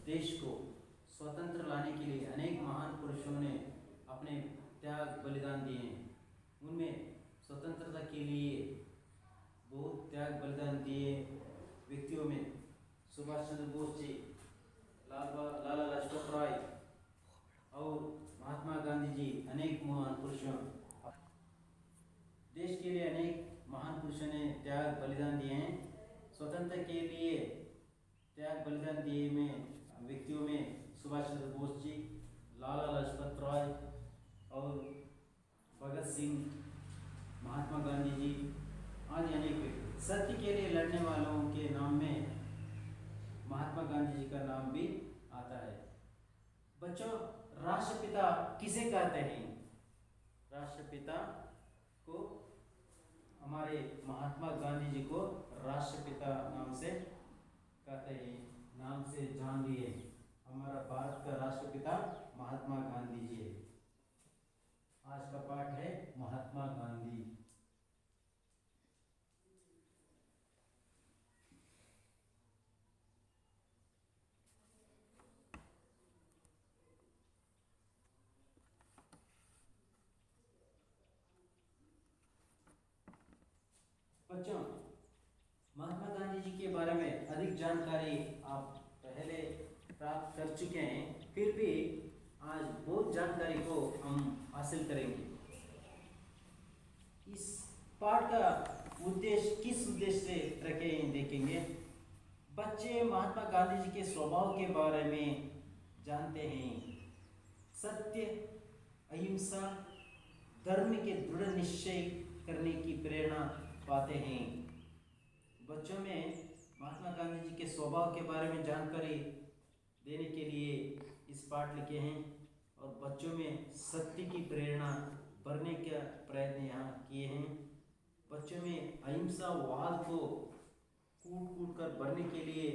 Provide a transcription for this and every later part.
देश को स्वतंत्र लाने के लिए अनेक महान पुरुषों ने अपने त्याग बलिदान दिए हैं। उनमें स्वतंत्रता के लिए बहुत त्याग बलिदान दिए व्यक्तियों में सुभाष चंद्र बोस जी, लाला लाजपत राय और महात्मा गांधी जी अनेक महान पुरुषों देश के लिए अनेक महान पुरुषों ने त्याग बलिदान दिए हैं। स्वतंत्रता के लिए त्याग बलिदान दिए में व्यक्तियों में सुभाष चंद्र बोस जी, लाला लाजपत राय और भगत सिंह, महात्मा गांधी जी आदि अनेक व्यक्ति। सत्य के लिए लड़ने वालों के नाम में महात्मा गांधी जी का नाम भी आता है। बच्चों, राष्ट्रपिता किसे कहते हैं? राष्ट्रपिता को हमारे महात्मा गांधी जी को राष्ट्रपिता नाम से कहते हैं। नाम से जान लिए, हमारा भारत का राष्ट्रपिता महात्मा गांधी जी है। आज का पाठ है महात्मा गांधी। बच्चों, महात्मा गांधी जी के बारे में अधिक जानकारी आप पहले प्राप्त कर चुके हैं, फिर भी आज बहुत जानकारी को हम हासिल करेंगे। इस पाठ का उद्देश्य किस उद्देश्य से रखे हैं देखेंगे। बच्चे महात्मा गांधी जी के स्वभाव के बारे में जानते हैं। सत्य, अहिंसा, धर्म के दृढ़ निश्चय करने की प्रेरणा पाते हैं। बच्चों में महात्मा गांधी जी के स्वभाव के बारे में जानकारी देने के लिए इस पाठ लिखे हैं और बच्चों में सत्य की प्रेरणा भरने का प्रयत्न यहाँ किए हैं। बच्चों में अहिंसा वाद को कूट कूट कर भरने के लिए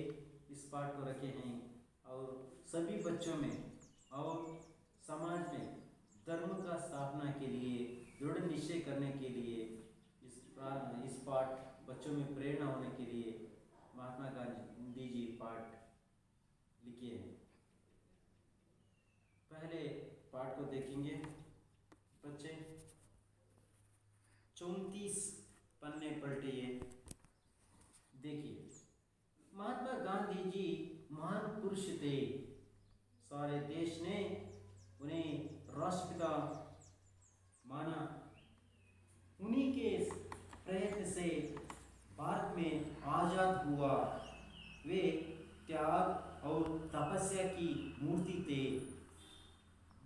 इस पाठ को रखे हैं और सभी बच्चों में और समाज में धर्म का स्थापना के लिए दृढ़ निश्चय करने के लिए इस पाठ बच्चों में प्रेरणा होने के लिए महात्मा गांधी जी पाठ लिखे हैं। पहले पाठ को देखेंगे बच्चे। 34 पन्ने पलटिए। देखिए, महात्मा गांधी जी महान पुरुष थे। सारे देश ने उन्हें राष्ट्रपिता माना। उन्हीं के प्रयत्न से भारत में आजाद हुआ। वे त्याग और तपस्या की मूर्ति थे।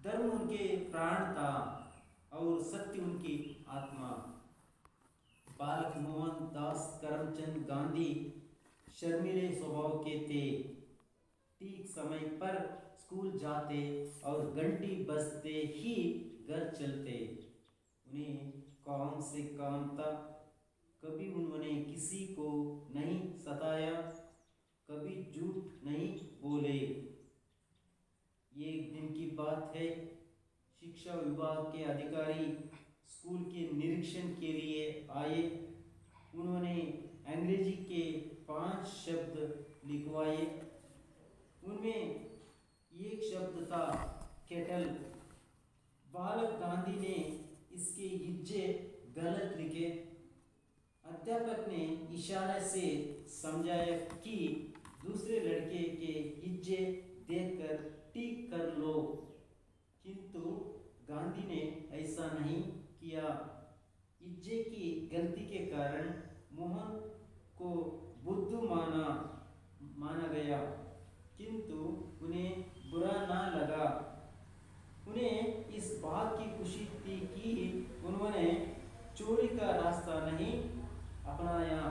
धर्म उनके प्राण था और सत्य उनकी आत्मा। बालक मोहनदास करमचंद गांधी शर्मीले स्वभाव के थे। ठीक समय पर स्कूल जाते और घंटी बजते ही घर चलते। उन्हें काम से काम था। कभी उन्होंने किसी को नहीं सताया, कभी झूठ नहीं बोले। एक दिन की बात है, शिक्षा विभाग के अधिकारी स्कूल के निरीक्षण के लिए आए। उन्होंने अंग्रेजी के 5 शब्द लिखवाए। उनमें एक शब्द था केटल। बालक गांधी ने इसके हिज्जे गलत लिखे। अध्यापक ने इशारे से समझाया कि दूसरे लड़के के हिज्जे देखकर ठीक कर लो, किंतु गांधी ने ऐसा नहीं किया। हिज्जे की गलती के कारण मोहन को बुद्धू माना गया, किंतु उन्हें बुरा ना लगा। उन्हें इस बात की खुशी थी कि उन्होंने चोरी का रास्ता नहीं अपनाया।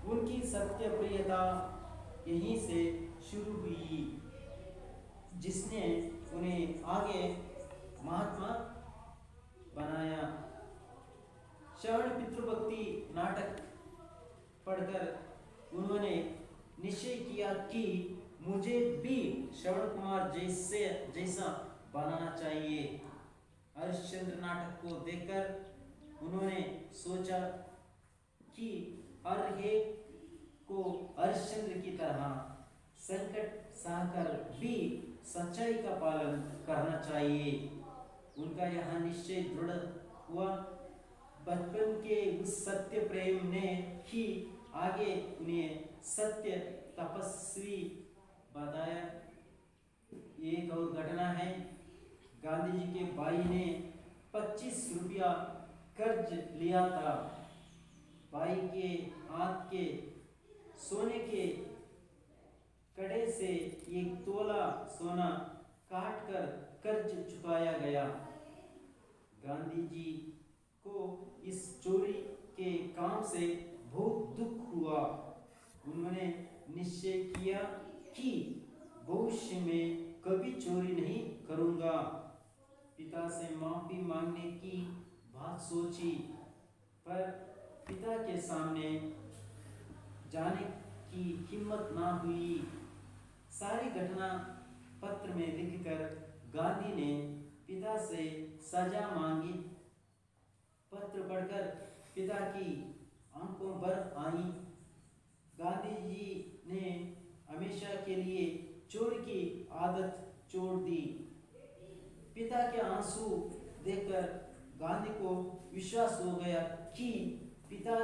उनकी सत्य प्रियता यहीं से शुरू हुई, जिसने उन्हें आगे महात्मा बनाया। श्रवण पितृभक्ति नाटक पढ़कर उन्होंने निश्चय किया कि मुझे भी श्रवण कुमार जैसा बनाना चाहिए। हरिश्चंद्र नाटक को देखकर उन्होंने सोचा कि हर एक को हरिश्चंद्र की तरह संकट सहकर भी सच्चाई का पालन करना चाहिए। उनका यह निश्चय दृढ़ हुआ। बचपन के उस सत्य प्रेम ने ही आगे उन्हें सत्य तपस्वी बताया। एक और घटना है, गांधी जी के भाई ने 25 रुपया कर्ज लिया था। भाई के हाथ के सोने के कड़े से 1 तोला सोना काट कर कर्ज चुकाया गया। गांधी जी को इस चोरी के काम से बहुत दुख हुआ। उन्होंने निश्चय किया कि भविष्य में कभी चोरी नहीं करूंगा। पिता से माफी मांगने की बात सोची, पर पिता के सामने जाने की हिम्मत ना हुई। सारी घटना पत्र में लिखकर गांधी ने पिता से सजा मांगी। पत्र पढ़कर पिता की आंखों भर आई। गांधी जी ने हमेशा के लिए चोरी की आदत छोड़ दी। पिता के आंसू देखकर गांधी को विश्वास हो गया कि पिता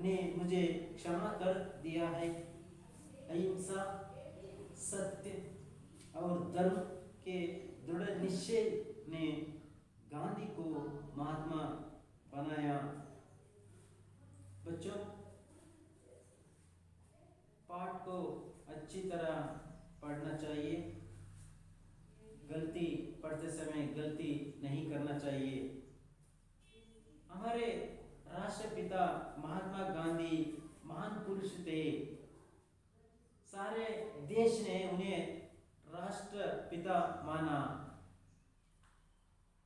ने मुझे क्षमा कर दिया है। अहिंसा, सत्य और धर्म के दृढ़ निश्चय ने गांधी को महात्मा बनाया। बच्चों, पाठ को अच्छी तरह पढ़ना चाहिए। गलती पढ़ते समय गलती नहीं करना चाहिए। हमारे राष्ट्रपिता महात्मा गांधी महान पुरुष थे। सारे देश ने उन्हें राष्ट्रपिता माना।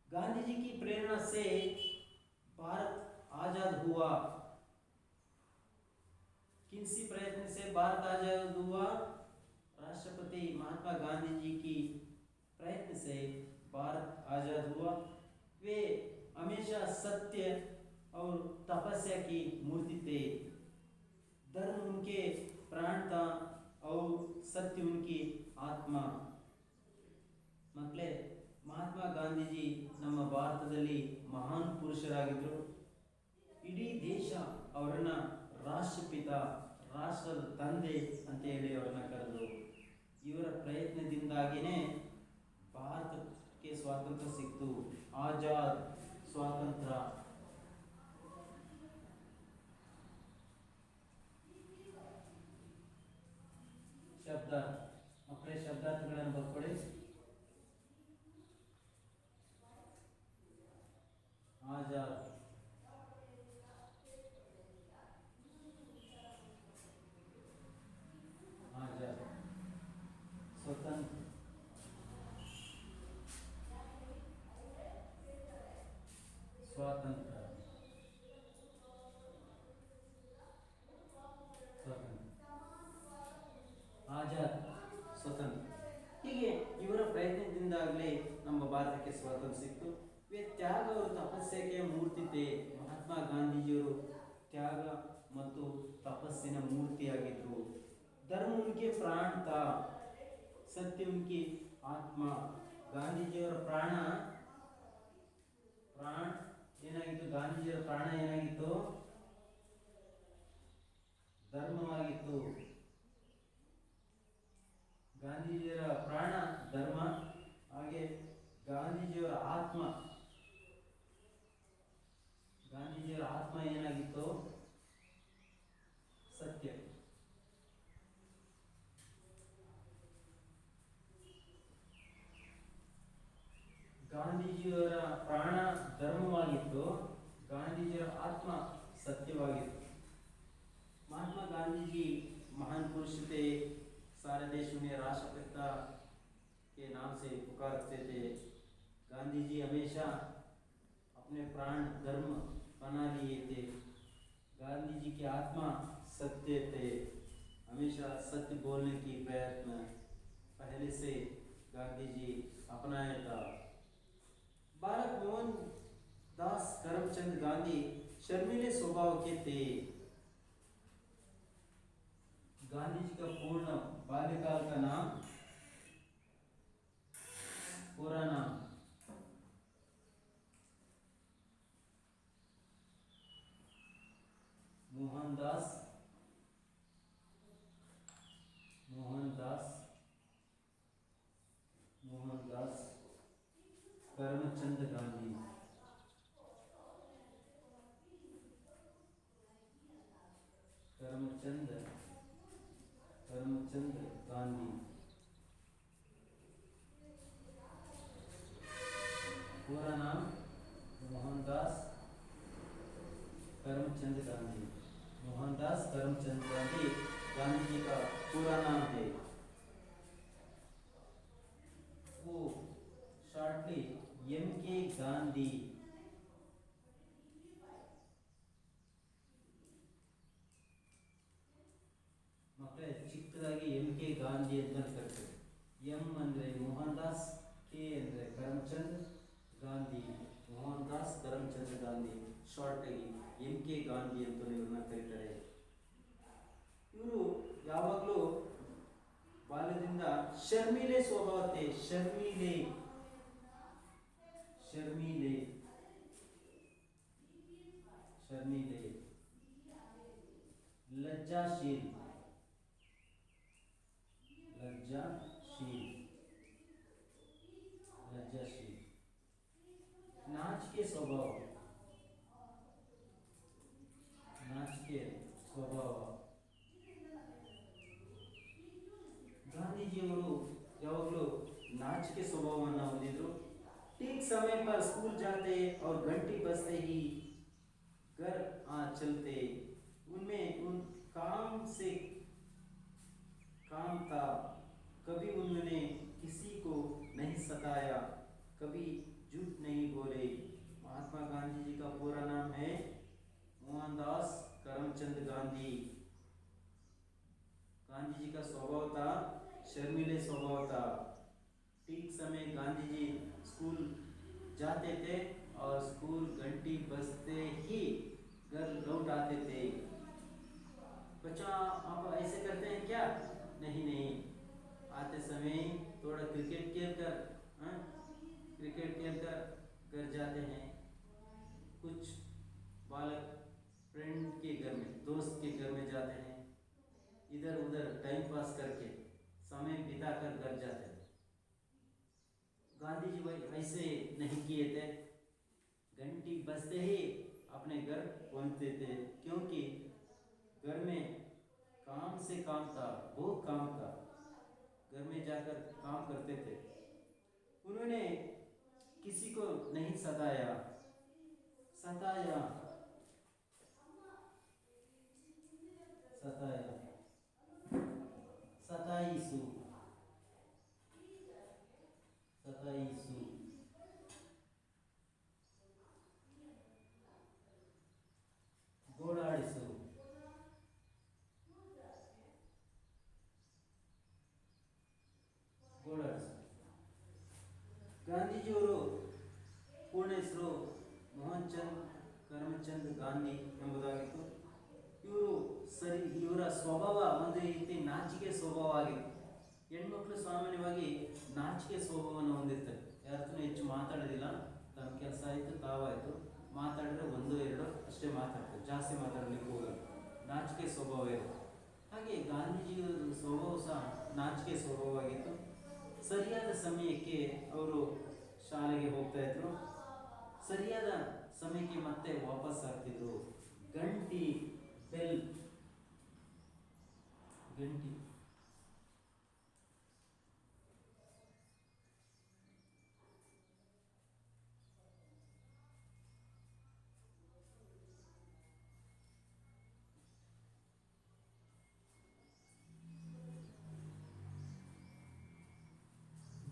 गांधी जी की प्रेरणा से भारत आजाद हुआ। किसी प्रयत्न से भारत आजाद हुआ? राष्ट्रपति महात्मा गांधी जी की प्रयत्न से भारत आजाद हुआ। वे हमेशा सत्य और तपस्या की मूर्ति थे। धर्म उनके प्राण था और सत्य उनकी आत्मा। मಕ್ಕಳೇ, ಮಹಾತ್ಮ ಗಾಂಧೀಜಿ ನಮ್ಮ ಭಾರತದಲ್ಲಿ ಮಹಾನ್ ಪುರುಷರಾಗಿದ್ದರು. ಇಡೀ ದೇಶ ಅವರನ್ನ ರಾಷ್ಟ್ರಪಿತ, ರಾಷ್ಟ್ರದ ತಂದೆ ಅಂತ ಹೇಳಿ ಅವರನ್ನ ಕರೆದರು. ಇವರ ಪ್ರಯತ್ನದಿಂದಾಗಿಯೇ ಭಾರತಕ್ಕೆ ಸ್ವಾತಂತ್ರ್ಯ ಸಿಕ್ತು. ಆಜಾದ್ ಸ್ವಾತಂತ್ರ್ಯ. ಶಬ್ದ ಮಕ್ಕಳೇ, ಶಬ್ದಾರ್ಥಗಳನ್ನು ಬರ್ಕೊಳ್ಳಿ. आजाद, आजाद, स्वतंत्र, स्वातंत्र, स्वतंत्र, ಆಜಾದ್, ಸ್ವತಂತ್ರ. ಹೀಗೆ ಇವರ ಪ್ರಯತ್ನದಿಂದಾಗಲೇ ನಮ್ಮ ಭಾರತಕ್ಕೆ ಸ್ವಾತಂತ್ರ್ಯ ಸಿಕ್ತು. वे त्याग और तपस्या के मूर्ति थे. महात्मा ಗಾಂಧೀಜಿಯವರು ತ್ಯಾಗ ಮತ್ತು ತಪಸ್ಸಿನ ಮೂರ್ತಿಯಾಗಿದ್ದರು. धर्म उनके प्राण था, सत्य उनकी आत्मा. ಗಾಂಧೀಜಿಯವರ ಪ್ರಾಣ ಏನಾಗಿತ್ತು? ಗಾಂಧೀಜಿಯವರ ಪ್ರಾಣ ಏನಾಗಿತ್ತು? ಧರ್ಮವಾಗಿತ್ತು. ಗಾಂಧೀಜಿಯವರ ಪ್ರಾಣ ಧರ್ಮ. ಹಾಗೆ ಗಾಂಧೀಜಿಯವರ ಆತ್ಮ ಏನಾಗಿತ್ತು? ಸತ್ಯ. ಗಾಂಧೀಜಿಯವರ ಪ್ರಾಣ ಧರ್ಮವಾಗಿತ್ತು, ಗಾಂಧೀಜಿಯವರ ಆತ್ಮ सत्यವಾಗಿತ್ತು. महात्मा गांधी जी महान पुरुष थे. सारे देश उन्हें राष्ट्रपिता के नाम से पुकारते थे. गांधी जी हमेशा अपने प्राण धर्म बना लिए थे. गांधी जी की आत्मा सत्य थे. हमेशा सत्य बोलने की प्रयत्न पहले से गांधी जी अपनाया था. बालक मोहन दास करमचंद गांधी शर्मीले स्वभाव के थे. गांधी जी का पूर्ण बाल्यकाल का नाम, पूरा नाम। मोहनदास मोहनदास मोहनदास करमचंद गांधी। करमचंद करमचंद गांधी। पूरा नाम मोहनदास करमचंद गांधी। मोहनदास करमचंद गांधी गांधी जी का पूरा नाम है। वो शॉर्टली एम के गांधी। ಮಕ್ಕಳೇ ಚಿಕ್ಕದಾಗಿ ಎಂ ಕೆ ಗಾಂಧಿ ಅಂತ ಕರೀತಾರೆ. ಎಂ ಅಂದರೆ ಮೋಹನ್ದಾಸ್, ಕೆ ಅಂದರೆ ಕರಮ್ಚಂದ್ ಗಾಂಧಿ. ಮೋಹನ್ದಾಸ್ ಕರಮ್ಚಂದ್ ಗಾಂಧಿ, ಶಾರ್ಟ್ ಆಗಿ ಎಂ ಕೆ ಗಾಂಧಿ ಅಂತ ಇವ್ರನ್ನ ಕರೀತಾರೆ. ಇವರು ಯಾವಾಗಲೂ ಬಾಲ್ಯದಿಂದ ಶರ್ಮಿಲೆ ಸ್ವಭಾವತೆ, ಶರ್ಮಿಲೆ ಶರ್ಮಿಲೆ ಶರ್ಮಿಲೆ लज्जाशील लज्जाशील लज्जाशील नाच के स्वभाव, नाच के स्वभाव. ಗಾಂಧೀಜಿಯವರು ಯಾವಾಗಲೂ नाचके स्वभावವನ್ನು ಹೊಂದಿದ್ರು. ठीक समय पर स्कूल जाते और घंटी बजते ही घर आ चलते. उनमें उन काम से काम था. कभी उन्होंने किसी को नहीं सताया, कभी झूठ नहीं बोले. महात्मा गांधी जी का पूरा नाम है मोहनदास करमचंद गांधी. गांधी जी का स्वभाव था शर्मीले स्वभाव था. ठीक समय गांधी जी स्कूल जाते थे और स्कूल घंटी बजते ही घर लौट आते थे. बच्चा आप ऐसे करते हैं क्या? नहीं नहीं, आते समय थोड़ा क्रिकेट खेलकर घर जाते हैं. कुछ बालक फ्रेंड के घर में, दोस्त के घर में जाते हैं. इधर उधर टाइम पास करके समय बिताकर घर जाते हैं. गांधी जी भाई ऐसे नहीं किए थे. घंटी बजते ही अपने घर पहुंचते थे, क्योंकि घर में काम से काम था, बहुत काम था. घर में जाकर काम करते थे. उन्होंने किसी को नहीं सताया सताया सताया सताईसु सताईसु ಗೋಳಾಡಿಸು ಗೋಳಾಡಿಸು. ಗಾಂಧೀಜಿಯವರು ಪೂರ್ಣ ಹೆಸರು ಮೋಹನ್ ಚಂದ್ ಕರಮ್ಚಂದ್ ಗಾಂಧಿ ಎಂಬುದಾಗಿತ್ತು. ಇವರ ಸ್ವಭಾವ ಒಂದು ರೀತಿ ನಾಚಿಕೆ ಸ್ವಭಾವ ಆಗಿತ್ತು. ಹೆಣ್ಮಕ್ಳು ಸಾಮಾನ್ಯವಾಗಿ ನಾಚಿಕೆ ಸ್ವಭಾವವನ್ನು ಹೊಂದಿರ್ತಾರೆ. ಯಾರತ್ರ ಹೆಚ್ಚು ಮಾತಾಡೋದಿಲ್ಲ, ತಮ್ಮ ಕೆಲಸ ಆಯಿತು ತಾವಾಯಿತು, ಮಾತಾಡಿದ್ರೆ ಒಂದು ಎರಡು ಅಷ್ಟೇ ಮಾತಾಡ್ತಾರೆ, ಜಾಸ್ತಿ ಮಾತಾಡಲಿಕ್ಕೆ ಹೋಗಲ್ಲ. ನಾಚಿಕೆ ಸ್ವಭಾವ ಇರುತ್ತೆ. ಹಾಗೆ ಗಾಂಧೀಜಿಯ ಸ್ವಭಾವ ಸಹ ನಾಚಿಕೆ ಸ್ವಭಾವವಾಗಿತ್ತು. ಸರಿಯಾದ ಸಮಯಕ್ಕೆ ಅವರು ಶಾಲೆಗೆ ಹೋಗ್ತಾ ಇದ್ರು, ಸರಿಯಾದ ಸಮಯಕ್ಕೆ ಮತ್ತೆ ವಾಪಸ್ ಆಗ್ತಿದ್ರು. ಗಂಟಿ ಬೆಲ್ ಗಂಟಿ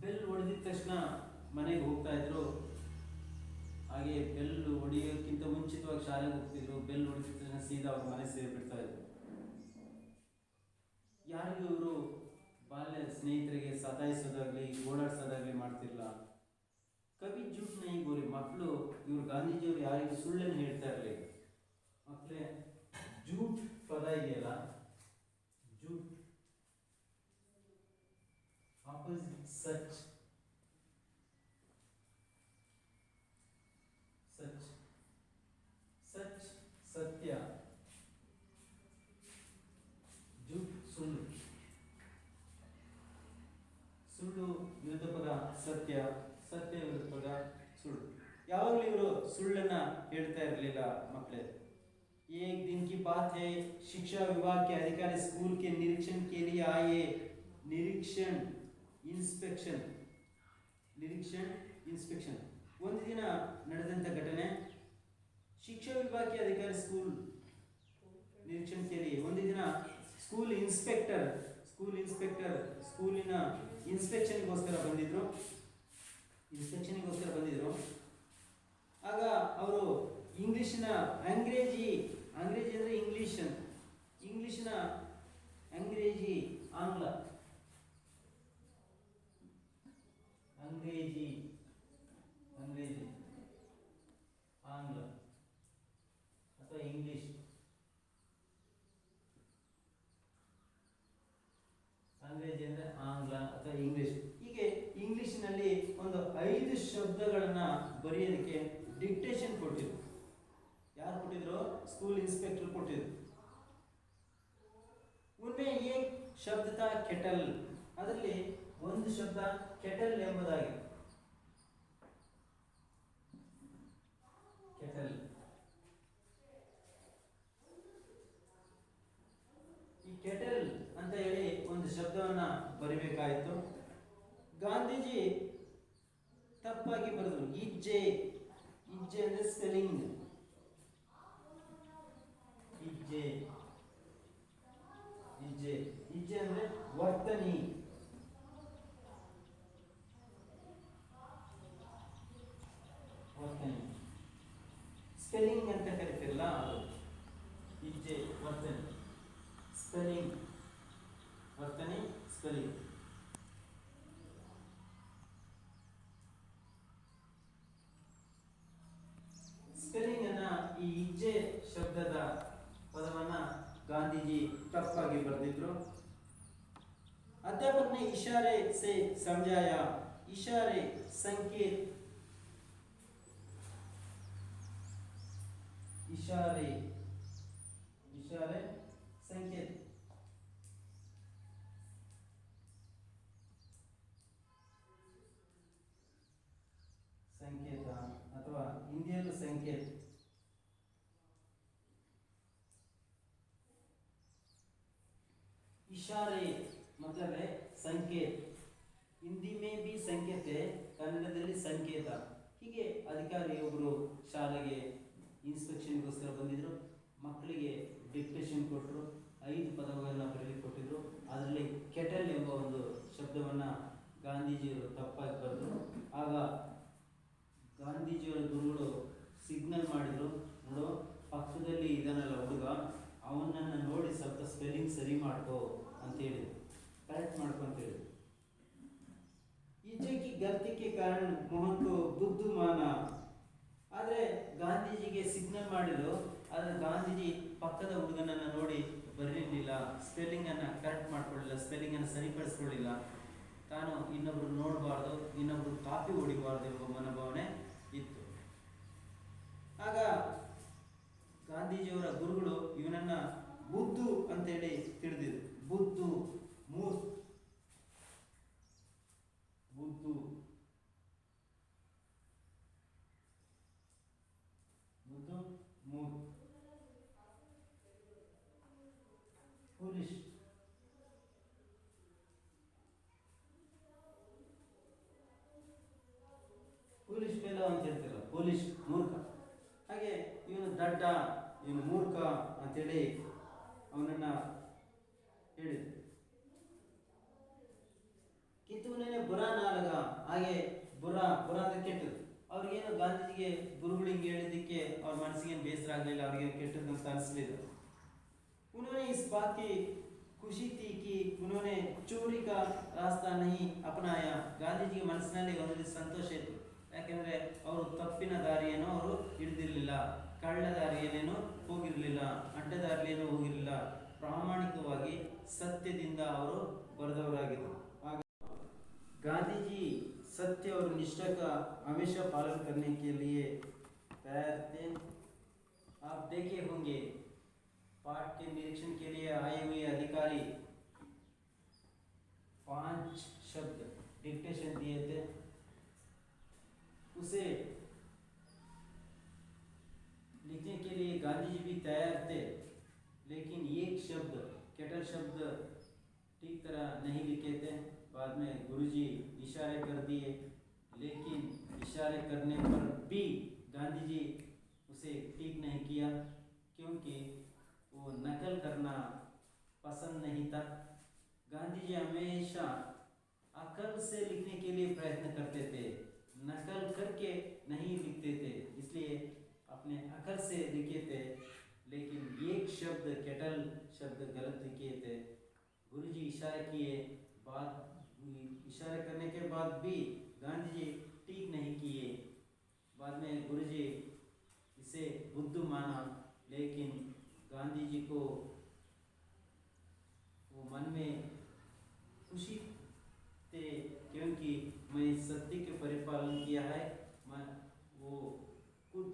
ಬೆಲ್ ಹೊಡೆದಿದ ತಕ್ಷಣ ಮನೆಗೆ ಹೋಗ್ತಾ ಇದ್ರು. ಹಾಗೆ ಬೆಲ್ ಹೊಡೆಯೋಕ್ಕಿಂತ ಮುಂಚಿತವಾಗಿ ಶಾಲೆಗೆ ಹೋಗ್ತಿದ್ರು. ಬೆಲ್ ಹೊಡೆದಿದ ತಕ್ಷಣ ಸೀದಾ ಅವ್ರ ಮನೆ ಸೇರಿಬಿಡ್ತಾ ಇದ್ರು. ಯಾರಿಗೂ ಇವರು ಬಾಲ್ಯ ಸ್ನೇಹಿತರಿಗೆ ಸತಾಯಿಸೋದಾಗ್ಲಿ ಓಡಾಡ್ಸೋದಾಗ್ಲಿ ಮಾಡ್ತಿರ್ಲಿಲ್ಲ. ಕವಿ ಜೂಟ್ ನೈ ಬೋಲಿ. ಮಕ್ಕಳು ಇವರು ಗಾಂಧೀಜಿಯವರು ಯಾರಿಗೂ ಸುಳ್ಳನ್ನು ಹೇಳ್ತಾ ಇರಲಿಲ್ಲ. ಮಕ್ಕಳೇ, ಜೂಟ್ ಪದ ಇದೆಯಲ್ಲ, ಜೂಟ್ is सच, सच, सच सत्य, झूठ सुಳ್ಳು, ಸುಳ್ಳು ವಿರುದ್ಧ ಪದ ಸತ್ಯ, ಸತ್ಯ ವಿರುದ್ಧ ಪದ ಸುಳ್ಳು. ಯಾವಾಗಲೂ ಇವರು ಸುಳ್ಳನ್ನ ಹೇಳ್ತಾ ಇರಲಿಲ್ಲ ಮಕ್ಕಳೇ. एक दिन की बात है, शिक्षा विभाग के अधिकारी स्कूल के निरीक्षण के लिए आए. निरीक्षण इन्स्पेक्शन, निरीक्षण इन्स्पेक्शन ಒಂದು ದಿನ ನಡೆದಂತ ಘಟನೆ. ಶಿಕ್ಷಾ ವಿಭಾಗ के अधिकारी स्कूल निरीक्षण के लिए ಒಂದು ದಿನ ಸ್ಕೂಲ್ ಇನ್ಸ್ಪೆಕ್ಟರ್ ಸ್ಕೂಲಿನ ಇನ್ಸ್ಪೆಕ್ಷನ್ಗೋಸ್ಕರ ಬಂದಿದ್ರು. ಆಗ ಅವರು ಇಂಗ್ಲಿಷ್ನ ಅಂಗ್ರೇಜಿ ಅಂದರೆ ಇಂಗ್ಲಿಷ್ನ ಅಂಗ್ರೇಜಿ ಆಂಗ್ಲ ಅಥವಾ ಇಂಗ್ಲಿಷ್, ಅಂಗ್ರೇಜಿ ಅಂದರೆ ಆಂಗ್ಲ ಅಥವಾ ಇಂಗ್ಲಿಷ್. ಹೀಗೆ ಇಂಗ್ಲಿಷ್ನಲ್ಲಿ ಒಂದು 5 ಶಬ್ದಗಳನ್ನ ಬರೆಯೋದಕ್ಕೆ ಡಿಕ್ಟೇಷನ್ ಕೊಟ್ಟಿದ್ರು. ಯಾರು ಕೊಟ್ಟಿದ್ರು? ಸ್ಕೂಲ್ ಇನ್ಸ್ಪೆಕ್ಟರ್ ಕೊಟ್ಟಿದ್ರು. ಉನ್ಮೆ ಏಕ್ ಶಬ್ದ ತಾ ಕೆಟಲ್, ಅದರಲ್ಲಿ ಒಂದು ಶಬ್ದ ಕೆಟಲ್ ಎಂಬುದಾಗಿ. ಕೆಟಲ್, ಈ ಕೆಟಲ್ ಅಂತ ಹೇಳಿ ಒಂದು ಶಬ್ದವನ್ನ ಬರಿಬೇಕಾಯಿತು. ಗಾಂಧೀಜಿ ತಪ್ಪಾಗಿ ಬರೆದ್ರು. ಇಜ್ಜೆ ಅಂದ್ರೆ ಸ್ಪೆಲ್ಲಿಂಗ್, ಇಜ್ಜೆ ಅಂದ್ರೆ ವರ್ತನಿ. ಸ್ಪೆಲ್ಲಿಂಗ್ ಅಂತ ಕರಿತಿರಲ್ಲ ಅದು. ಇಜ್ಜೆ ವರ್ತನಿ, ಸ್ಪೆಲ್ಲಿಂಗ್, ವರ್ತನಿ ಸ್ಪೆಲ್ಲಿಂಗ್. ಸ್ಪೆಲ್ಲಿಂಗ್ ಅನ್ನ, ಈ ಇಜ್ಜೆ ಶಬ್ದದ ಪದವನ್ನ ಗಾಂಧೀಜಿ ತಪ್ಪಾಗಿ ಬರೆದಿದ್ರು. अध्यापक ने इशारे से समझाया. इशारे संकेत, इशारे संकेत, ಸಂಕೇತ ಅಥವಾ ಹಿಂದಿಯಲ್ಲೂ ಸಂಕೇತ. इशारे मतलब है संकेत. ಹಿಂದಿ ಮೇ ಬಿ ಸಂಕೇತ, ಕನ್ನಡದಲ್ಲಿ ಸಂಕೇತ. ಹೀಗೆ ಅಧಿಕಾರಿಯೊಬ್ಬರು ಶಾಲೆಗೆ ಇನ್ಸ್ಪೆಕ್ಷನ್ಗೋಸ್ಕರ ಬಂದಿದ್ರು. ಮಕ್ಕಳಿಗೆ ಡಿಕ್ಟೇಷನ್ ಕೊಟ್ಟರು. 5 ಪದಗಳನ್ನು ಬರೆಯಲಿಕ್ಕೆ ಕೊಟ್ಟಿದ್ರು. ಅದರಲ್ಲಿ ಕೆಟಲ್ ಎಂಬ ಒಂದು ಶಬ್ದವನ್ನು ಗಾಂಧೀಜಿಯವರು ತಪ್ಪಾಗಿ ಬರೆದರು. ಆಗ ಗಾಂಧೀಜಿಯವರ ಗುರುಗಳು ಸಿಗ್ನಲ್ ಮಾಡಿದರು, ನೋಡು ಪಕ್ಕದಲ್ಲಿ ಇದನ್ನಲ್ಲ ಹುಡುಗ, ಅವನನ್ನು ನೋಡಿ ಸ್ವಲ್ಪ ಸ್ಪೆಲ್ಲಿಂಗ್ ಸರಿ ಮಾಡ್ಕೋ ಅಂತ ಹೇಳಿದ್ರು, ಕರೆಕ್ಟ್ ಮಾಡ್ಕೊ ಅಂತ ಹೇಳಿದ್ರು. ಈಚೆ ಕಿ ಗಲ್ತಿ ಕೆ ಕಾರಣ ಮೋಹನ್ ಕೋ ಬುದ್ಧು ಮಾನ. ಆದರೆ ಗಾಂಧೀಜಿಗೆ ಸಿಗ್ನಲ್ ಮಾಡಿದ್ರು, ಆದರೆ ಗಾಂಧೀಜಿ ಪಕ್ಕದ ಹುಡುಗನನ್ನು ನೋಡಿ ಬರೀಲಿಲ್ಲ, ಸ್ಪೆಲ್ಲಿಂಗನ್ನು ಕರೆಕ್ಟ್ ಮಾಡ್ಕೊಳ್ಳಿಲ್ಲ, ಸ್ಪೆಲ್ಲಿಂಗನ್ನು ಸರಿಪಡಿಸ್ಕೊಳ್ಳಿಲ್ಲ. ತಾನು ಇನ್ನೊಬ್ರು ನೋಡಬಾರ್ದು, ಇನ್ನೊಬ್ರು ಕಾಪಿ ಹೊಡಿಬಾರ್ದು ಎಂಬ ಮನೋಭಾವನೆ ಇತ್ತು. ಆಗ ಗಾಂಧೀಜಿಯವರ ಗುರುಗಳು ಇವನನ್ನ ಬುದ್ಧು ಅಂತೇಳಿ ತಿಳಿದಿದ್ರು. ಬುದ್ಧು, ಮೂರ್ಖ, ಬುದ್ಧು, ಮೂರ್ಖ, ಫೂಲಿಶ್, ಫೆಲೋ ಅಂತ ಹೇಳ್ತಿರಲ್ಲ, ಫೂಲಿಶ್ ಮೂರ್ಖ. ಹಾಗೆ ಇವನು ದಡ್ಡ, ಇವನು ಮೂರ್ಖ ಅಂತೇಳಿ ಅವನನ್ನ ಹೇಳಿದ್ರು. ಕಿತ್ತುನೇ ಬುರಾ ನಾಲಗ, ಹಾಗೆ ಬುರಾ ಅಂದ್ರೆ ಕೆಟ್ಟದ್ದು. ಅವ್ರಿಗೇನು ಗಾಂಧೀಜಿಗೆ ಗುರುಗಳು ಹಿಂಗೆ ಹೇಳಿದ್ದಕ್ಕೆ ಅವ್ರ ಮನಸ್ಸಿಗೆ ಬೇಸರ ಆಗಲಿಲ್ಲ, ಅವ್ರಿಗೆ ಕೆಟ್ಟದ್ದು ಅಂತ ಅನಿಸ್ಲಿಲ್ಲ. उन्होंने इस बात की खुशी थी कि उन्होंने चोरी का रास्ता नहीं अपनाया. ಗಾಂಧೀಜಿಗೆ ಮನಸ್ಸಿನಲ್ಲಿ ಒಂದು ಸಂತೋಷ ಇತ್ತು, ಯಾಕೆಂದ್ರೆ ಅವರು ತಪ್ಪಿನ ದಾರಿಯನ್ನು ಅವರು ಹಿಡಿದಿರಲಿಲ್ಲ, ಕಳ್ಳ ದಾರಿಯಲ್ಲೇನೂ ಹೋಗಿರಲಿಲ್ಲ, ಅಡ್ಡದಾರಿಯೇನೂ ಹೋಗಿರಲಿಲ್ಲ. ಪ್ರಾಮಾಣಿಕವಾಗಿ ಸತ್ಯದಿಂದ ಅವರು ಬರೆದವರಾಗಿದ್ದರು. निष्ठा का हमेशा पालन करने के लिए तैयार थे। आप देखे होंगे पाठ के निरीक्षण के लिए आए हुए अधिकारी 5 शब्द डिक्टेशन दिए थे, उसे लिखने के लिए गांधी जी भी तैयार थे, लेकिन एक शब्द केटल शब्द ठीक तरह नहीं लिखे थे। बाद में गुरुजी इशारे कर दिए, लेकिन इशारे करने पर भी गांधी जी उसे ठीक नहीं किया, क्योंकि वो नकल करना पसंद नहीं था। गांधी जी हमेशा अकल से लिखने के लिए प्रयत्न करते थे, नकल करके नहीं लिखते थे, इसलिए अपने अकल से लिखे थे। लेकिन एक शब्द केटल शब्द गलत लिखे थे। गुरुजी इशारे किए, बाद इशारे करने के बाद भी गांधी जी ठीक नहीं किए। बाद में गुरुजी इसे बुद्ध माना, लेकिन गांधी जी को वो मन में खुशी थे, क्योंकि मैं सत्य के परिपालन किया है। मैं वो खुद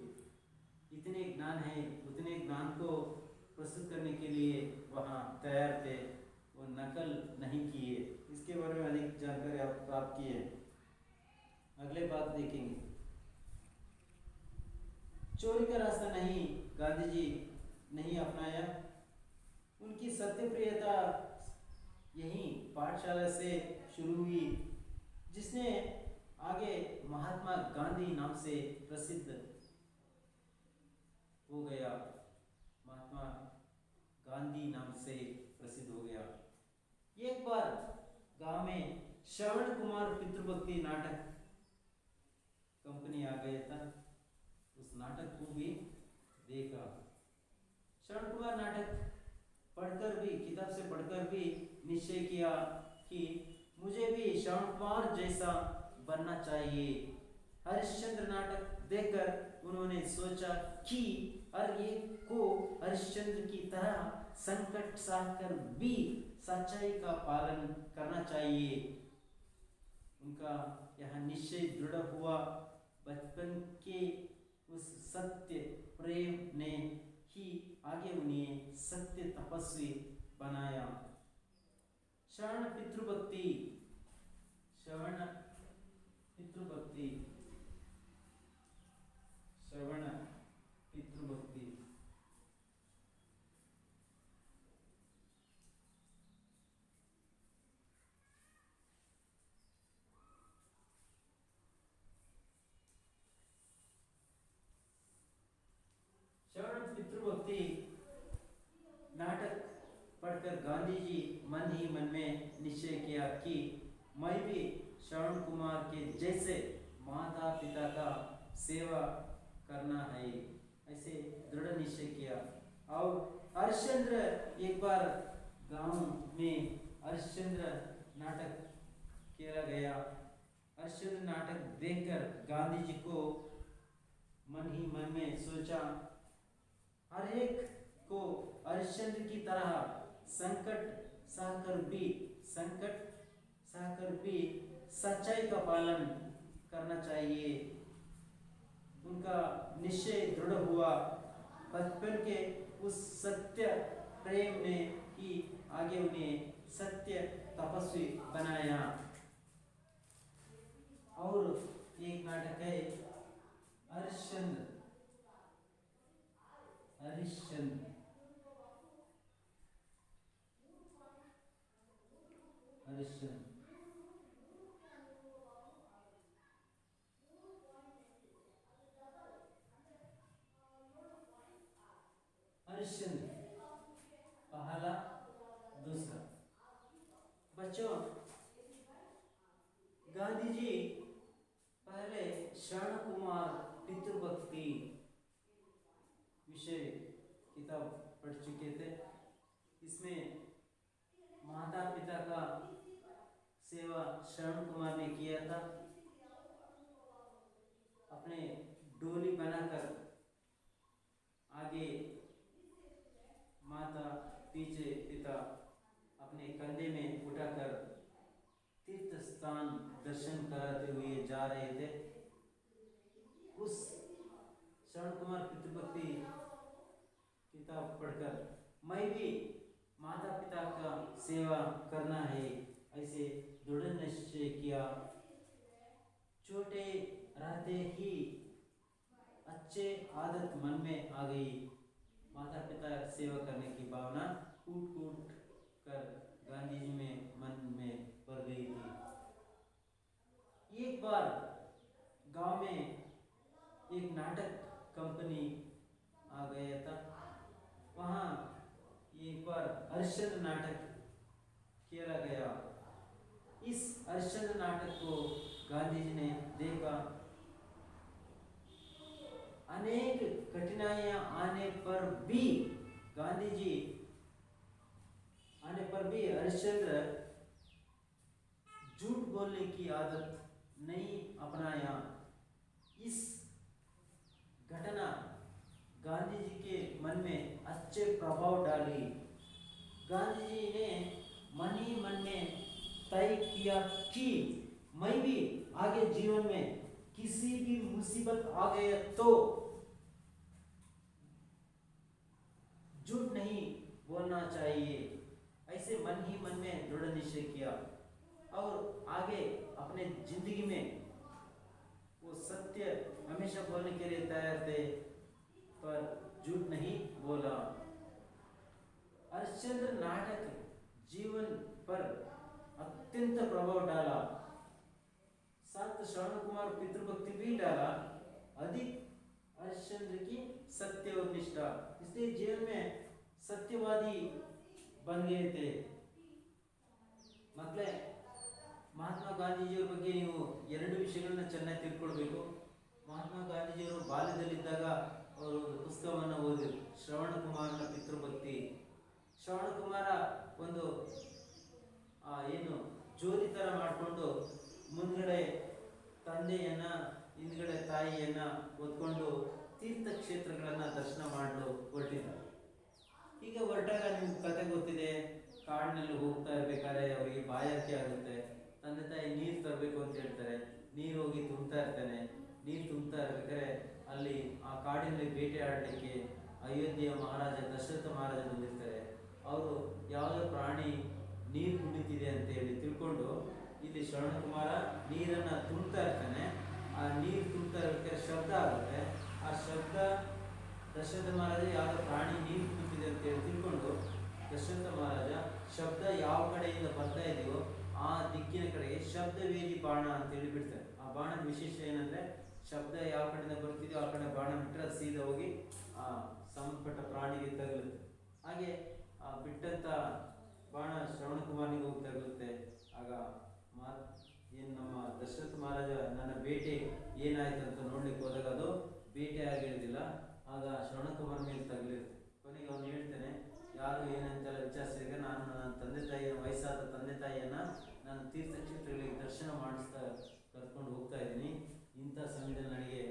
इतने ज्ञान है, उतने ज्ञान को प्रस्तुत करने के लिए वहाँ तैयार थे, वो नकल नहीं किए। इसके बारे में अधिक जानकारी आप प्राप्त किए। अगले बात देखेंगे, चोरी का रास्ता नहीं गांधी जी नहीं अपनाया। उनकी सत्य प्रियता यही पाठशाला से शुरू हुई, जिसने आगे महात्मा गांधी नाम से प्रसिद्ध हो गया। महात्मा गांधी नाम से प्रसिद्ध हो गया। एक बार गांव में श्रवण कुमार पितृभक्ति नाटक कंपनी आ गया था, उस नाटक को भी देखा। श्रवण कुमार नाटक पढ़कर भी, किताब से पढ़कर भी निश्चय किया कि मुझे भी श्रवण कुमार जैसा बनना चाहिए। हरिश्चंद्र नाटक देखकर उन्होंने सोचा कि हर एक को हरिश्चंद्र की तरह संकट सहकर भी सच्चाई का पालन करना चाहिए। उनका यह निश्चय दृढ़ हुआ। बचपन के उस सत्य प्रेम ने ही आगे उन्हें सत्य तपस्वी बनाया। श्रवण पितृभक्ति, श्रवण पितृभक्ति, श्रवण पितृभक्ति। श्रवण पितृभक्ति नाटक पढ़कर गांधी जी मन ही मन में निश्चय किया कि मैं भी श्रवण कुमार के जैसे माता पिता का सेवा करना है, ऐसे दृढ़ निश्चय किया। और हरिश्चंद्र, एक बार गांव में हरिश्चंद्र नाटक किया गया। हरिश्चंद्र नाटक देखकर गांधी जी को मन ही मन में सोचा, हर एक को हरिश्चंद्र की तरह संकट सहकर भी सच्चाई का पालन करना चाहिए। उनका निश्चय दृढ़ हुआ। बचपन के उस सत्य प्रेम ने ही आगे उन्हें सत्य तपस्वी बनाया। और एक नाटक है हरिश्चंद्र, हरिश्चंद्र, हरिश्चंद्र। हरिश्चंद्र पहला दूसरा। बच्चों, गांधी जी पहले श्रवण कुमार पितृभक्ति विषय किताब पढ़ चुके थे। इसमें माता पिता का सेवा श्रवण कुमार ने किया था। अपने डोली बनाकर आगे माता, पीछे पिता, अपने कंधे में उठाकर तीर्थ स्थान दर्शन कराते हुए जा रहे थे। उस श्रवण कुमार पितृभक्ति किताब पढ़कर मैं भी माता पिता का सेवा करना है ऐसे दृढ़ निश्चय किया। छोटे रहते ही अच्छे आदत मन में आ गई। माता पिता सेवा करने की भावना कूट कूट कर गांधी जी में मन में भर गई थी। एक बार गांव में एक नाटक कंपनी आ गया था। वहाँ एक बार हरिश्चंद्र नाटक खेला गया। इस हरिश्चंद्र नाटक को गांधी जी ने देखा। अनेक कठिनाइयां आने पर भी गांधी जी हरिश्चंद्र झूठ बोलने की आदत नहीं अपनाया। इस घटना गांधी जी के मन में अच्छे प्रभाव डाली। गांधी जी ने मन ही मन में तय किया कि मैं भी आगे जीवन में किसी भी मुसीबत आ गए तो झूठ नहीं बोलना चाहिए। ऐसे मन ही मन में दृढ़ निश्चय किया और आगे अपने जिंदगी में वो सत्य हमेशा बोलने के लिए तैयार थे, पर झूठ नहीं बोला। हरिश्चंद्र नाटक जीवन पर अत्यंत प्रभाव डाला। साथ श्रवण कुमार पितृभक्ति भी डाला। अधिक हरिश्चंद्र की सत्य और निष्ठा, इसलिए जीवन में सत्यवादी बन गए थे। ಮಕ್ಕಳೇ, ಮಹಾತ್ಮ ಗಾಂಧೀಜಿಯವರ ಬಗ್ಗೆ ನೀವು ಎರಡು ವಿಷಯಗಳನ್ನ ಚೆನ್ನಾಗಿ ತಿಳ್ಕೊಳ್ಬೇಕು. ಮಹಾತ್ಮ ಗಾಂಧೀಜಿಯವರು ಬಾಲ್ಯದಲ್ಲಿದ್ದಾಗ ಅವರು ಒಂದು ಪುಸ್ತಕವನ್ನು ಓದಿದ್ರು, ಶ್ರವಣ ಕುಮಾರನ ಪಿತೃಭಕ್ತಿ. ಶ್ರವಣ ಕುಮಾರ ಒಂದು ಏನು ಜೋಲಿ ಥರ ಮಾಡಿಕೊಂಡು ಮುಂದ್ಗಡೆ ತಂದೆಯನ್ನ ಹಿಂದ್ಗಡೆ ತಾಯಿಯನ್ನ ಹೊತ್ಕೊಂಡು ತೀರ್ಥಕ್ಷೇತ್ರಗಳನ್ನು ದರ್ಶನ ಮಾಡಲು ಹೊರಟಿದ್ದಾರೆ. ಈಗ ಹೊರಟಾಗ ನಿಮ್ಗೆ ಕತೆ ಗೊತ್ತಿದೆ, ಕಾಡಿನಲ್ಲಿ ಹೋಗ್ತಾ ಇರ್ಬೇಕಾದ್ರೆ ಅವರಿಗೆ ಬಾಯಾರಿಕೆ ಆಗುತ್ತೆ. ತಂದೆ ತಾಯಿ ನೀರು ತರಬೇಕು ಅಂತ ಹೇಳ್ತಾರೆ. ನೀರು ಹೋಗಿ ತುಂಬ್ತಾ ಇರ್ತಾನೆ. ನೀರು ತುಂಬ್ತಾ ಇರ್ಬೇಕಾದ್ರೆ ಅಲ್ಲಿ ಆ ಕಾಡಿನಲ್ಲಿ ಬೇಟೆ ಆಡಲಿಕ್ಕೆ ಅಯೋಧ್ಯೆಯ ಮಹಾರಾಜ ದಶರಥ ಮಹಾರಾಜ ಬಂದಿರ್ತಾರೆ. ಅವರು ಯಾವುದೋ ಪ್ರಾಣಿ ನೀರು ಕುಡಿತಿದೆ ಅಂತ ಹೇಳಿ ತಿಳ್ಕೊಂಡು ಇಲ್ಲಿ ಶ್ರವಣ ಕುಮಾರ ನೀರನ್ನು ತುಂಬ್ತಾ ಇರ್ತಾನೆ. ಆ ನೀರು ತುಂಬ್ತಾ ಇರ್ಬೇಕಾದ್ರೆ ಶಬ್ದ ಆಗುತ್ತೆ. ಆ ಶಬ್ದ ದಶರಥ ಮಹಾರಾಜ ಯಾವುದೋ ಪ್ರಾಣಿ ನೀರು ಕುಡಿತಿದೆ ಅಂತ ಹೇಳಿ ತಿಳ್ಕೊಂಡು ದಶರಥ ಮಹಾರಾಜ ಶಬ್ದ ಯಾವ ಕಡೆಯಿಂದ ಬರ್ತಾ ಇದೆಯೋ ಆ ದಿಕ್ಕಿನ ಕಡೆಗೆ ಶಬ್ದವೇದಿ ಬಾಣ ಅಂತೇಳಿ ಬಿಡ್ತಾರೆ. ಆ ಬಾಣದ ವಿಶೇಷ ಏನಂದ್ರೆ ಶಬ್ದ ಯಾವ ಕಡೆಯಿಂದ ಬರ್ತಿದೆಯೋ ಆ ಕಡೆ ಬಾಣ ಬಿಟ್ಟರೆ ಸೀದಾ ಹೋಗಿ ಆ ಸಂಬಂಧಪಟ್ಟ ಪ್ರಾಣಿಗೆ ತಗಲುತ್ತೆ. ಹಾಗೆ ಆ ಬಿಟ್ಟಂತ ಬಾಣ ಶ್ರವಣ ಕುಮಾರನಿಗೆ ಹೋಗಿ ತಗಲುತ್ತೆ. ಆಗ ಏನು ನಮ್ಮ ದಶರಥ ಮಹಾರಾಜ ನನ್ನ ಬೇಟೆ ಏನಾಯ್ತು ಅಂತ ನೋಡ್ಲಿಕ್ಕೆ ಹೋದಾಗ ಅದು ಬೇಟೆ ಆಗಿರೋದಿಲ್ಲ. ಆಗ ಶ್ರವಣ ಕುಮಾರ್ ಮೇಲೆ ತಗಲಿರುತ್ತೆ. ಕೊನೆಗೆ ಅವನು ಹೇಳ್ತಾನೆ, ಯಾರು ಏನಂತೆಲ್ಲ ವಿಚಾರಿಸಿದಾಗ ನಾನು ನನ್ನ ತಂದೆ ತಾಯಿಯ ವಯಸ್ಸಾದ ತಂದೆ ತಾಯಿಯನ್ನ ನಾನು ತೀರ್ಥಕ್ಷೇತ್ರಗಳಿಗೆ ದರ್ಶನ ಮಾಡಿಸ್ತಾ ಕರ್ಕೊಂಡು ಹೋಗ್ತಾ ಇದ್ದೀನಿ. ಇಂಥ ಸಮಯದಲ್ಲಿ ನನಗೆ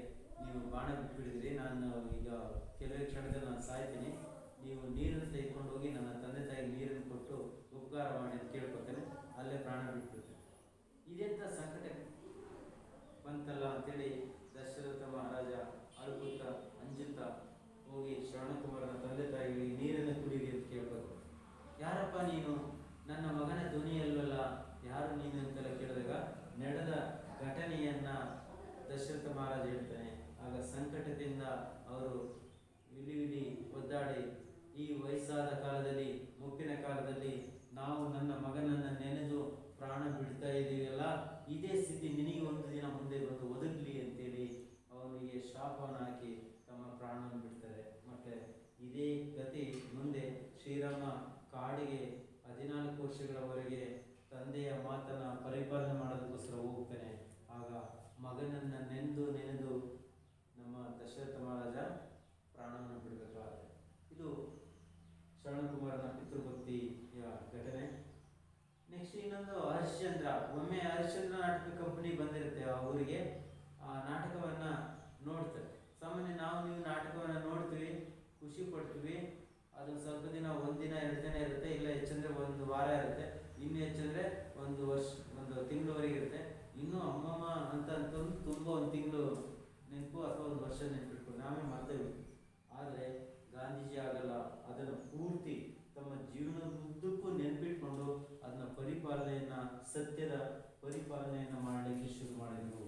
ನೀವು ಬಾಣ ಬಿಟ್ಬಿಡಿದಿರಿ. ನಾನು ಈಗ ಕೆಲವೇ ಕ್ಷಣದಲ್ಲಿ ನಾನು ಸಾಯ್ತೀನಿ. ನೀವು ನೀರನ್ನು ತೆಗೆದುಕೊಂಡು ಹೋಗಿ ನನ್ನ ತಂದೆ ತಾಯಿಗೆ ನೀರನ್ನು ಕೊಟ್ಟು ಉಪಕಾರ ಮಾಡಿ ಅಂತ ಕೇಳ್ಕೊತೇನೆ. ಅಲ್ಲೇ ಪ್ರಾಣ ಬಿಟ್ಬಿಡ್ತೇನೆ. ಇದೆಂಥ ಸಂಕಟ ಬಂತಲ್ಲ ಅಂತೇಳಿ ದಶರಥ ಮಹಾರಾಜ ಅಳುಕುತ್ತಾ ಅಂಜುತ್ತಾ ಹೋಗಿ ಶ್ರವಣಕುಮಾರನ ತಂದೆ ತಾಯಿಗಳಿಗೆ ನೀರನ್ನು ಕುಡಿಯಿರಿ ಅಂತ ಕೇಳ್ಬೇಕು. ಯಾರಪ್ಪ ನೀನು, ನನ್ನ ಮಗನ ಧ್ವನಿಯಲ್ವಲ್ಲ, ಯಾರು ನೀನು ಅಂತೆಲ್ಲ ಕೇಳಿದಾಗ ನಡೆದ ಘಟನೆಯನ್ನ ದಶರಥ ಮಹಾರಾಜ ಹೇಳ್ತಾನೆ. ಆಗ ಸಂಕಟದಿಂದ ಅವರು ವಿಲಿ ಒದ್ದಾಡಿ, ಈ ವಯಸ್ಸಾದ ಕಾಲದಲ್ಲಿ, ಮುಪ್ಪಿನ ಕಾಲದಲ್ಲಿ ನಾವು ನನ್ನ ಮಗನನ್ನು ನೆನೆದು ಪ್ರಾಣ ಬಿಡ್ತಾ ಇದ್ದೀವಲ್ಲ, ಇದೇ ಸ್ಥಿತಿ ನಿನಗೆ ಒಂದು ದಿನ ಮುಂದೆ ಬಂದು ಒದಗಲಿ ಅಂತೇಳಿ ಅವನಿಗೆ ಶಾಪವನ್ನು ಹಾಕಿ ತಮ್ಮ ಪ್ರಾಣವನ್ನು ಬಿಡ್ತಾರೆ. ಮತ್ತೆ ಇದೇ ಗತಿ ಮುಂದೆ ಶ್ರೀರಾಮ ಕಾಡಿಗೆ 14 ವರ್ಷಗಳವರೆಗೆ ತಂದೆಯ ಮಾತನ್ನ ಪರಿಪಾಲನೆ ಮಾಡೋದಕ್ಕೋಸ್ಕರ ಹೋಗ್ತಾನೆ. ಆಗ ಮಗನನ್ನು ನೆನೆದು ನಮ್ಮ ದಶರಥ ಮಹಾರಾಜ ಪ್ರಾಣವನ್ನು ಬಿಡಬೇಕಾಗುತ್ತೆ. ಇದು ಶ್ರವಣಕುಮಾರನ ಪಿತೃಭಕ್ತಿಯ ಘಟನೆ. ನೆಕ್ಸ್ಟ್ ಇನ್ನೊಂದು ಹರಿಶ್ಚಂದ್ರ. ಒಮ್ಮೆ ಹರಿಶ್ಚಂದ್ರ ನಾಟಕ ಕಂಪನಿ ಬಂದಿರುತ್ತೆ ಆ ಊರಿಗೆ. ಆ ನಾಟಕವನ್ನು ನೋಡ್ತಾರೆ. ಸಾಮಾನ್ಯ ನಾವು ನೀವು ನಾಟಕವನ್ನು ನೋಡ್ತೀವಿ, ಖುಷಿ ಪಡ್ತೀವಿ. ಅದು ಸ್ವಲ್ಪ ದಿನ, 1 ದಿನ 2 ದಿನ ಇರುತ್ತೆ, ಇಲ್ಲ ಹೆಚ್ಚಂದ್ರೆ 1 ವಾರ ಇರುತ್ತೆ, ಇನ್ನು ಹೆಚ್ಚಂದ್ರೆ 1 ವರ್ಷ 1 ತಿಂಗಳವರೆಗೆ ಇರುತ್ತೆ. ರಾಜ್ಯದ ಪರಿಪಾಲನೆಯನ್ನು ಮಾಡಲಿಕ್ಕೆ ಶುರು ಮಾಡಿದರು.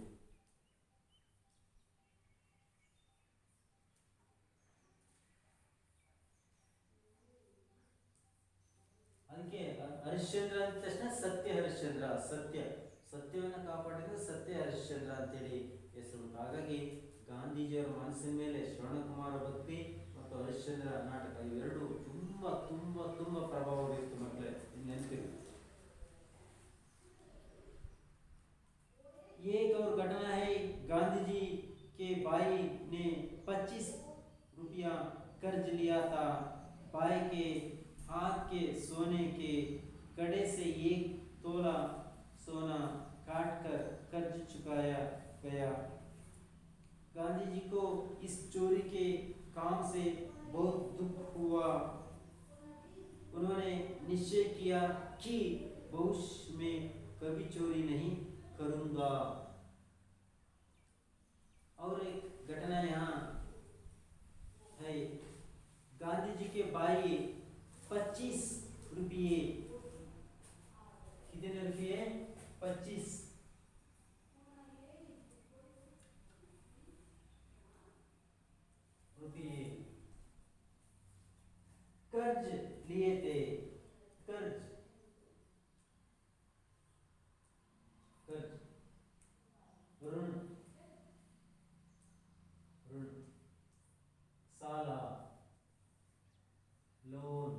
ಅದಕ್ಕೆ ಹರಿಶ್ಚಂದ್ರ ಅಂದ ತಕ್ಷಣ ಸತ್ಯ ಹರಿಶ್ಚಂದ್ರ, ಸತ್ಯವನ್ನು ಕಾಪಾಡಿದ್ರೆ ಸತ್ಯ ಹರಿಶ್ಚಂದ್ರ ಅಂತೇಳಿ ಹೆಸರು. ಹಾಗಾಗಿ ಗಾಂಧೀಜಿಯವರ ಮನಸ್ಸಿನ ಮೇಲೆ ಶ್ರವಣಕುಮಾರ ಭಕ್ತಿ ಮತ್ತು ಹರಿಶ್ಚಂದ್ರ ನಾಟಕ ಇವೆರಡು ತುಂಬಾ ತುಂಬಾ ತುಂಬಾ ಪ್ರಭಾವ ಬೀರ್ತು ಮಕ್ಕಳೇ, ನೆನಪಿರು. एक और घटना है, गांधी जी के भाई ने 25 रुपया कर्ज लिया था. भाई के हाथ के सोने के कड़े से 1 तोला सोना काट कर कर्ज चुकाया गया. गांधी जी को इस चोरी के काम से बहुत दुख हुआ. उन्होंने निश्चय किया कि भविष्य में कभी चोरी नहीं करूंगा. और एक घटना यहाँ है, गांधी जी के भाई 25 रुपये, कितने रुपये? 25 रुपये कर्ज लिए थे. कर्ज ऋण साला लोन.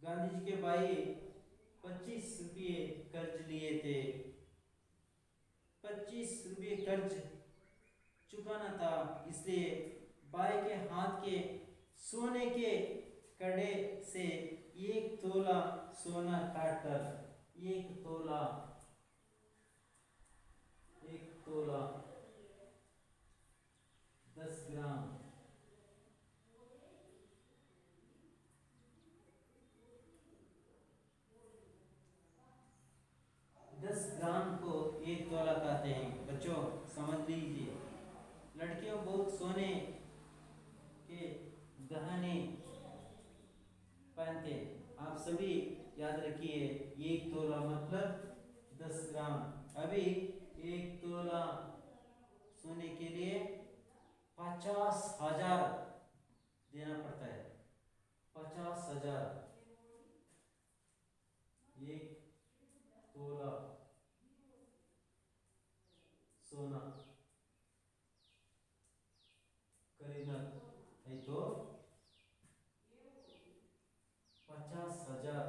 गांधी जी के भाई 25 रुपये कर्ज लिए थे. 25 रुपये कर्ज चुकाना था, इसलिए भाई के हाथ के सोने के कड़े से 1 तोला सोना काटकर, 1 तोला 10 ग्राम, 10 ग्राम को 1 तोला कहते हैं. बच्चों समझ लीजिए, लड़कियों बहुत सोने के गहने पहनते. आप सभी याद रखिए, 1 तोला मतलब 10 ग्राम. अभी 1 तोला सोने के लिए 50,000 देना पड़ता है. 50,000 1 तोला सोना खरीदना है तो 50,000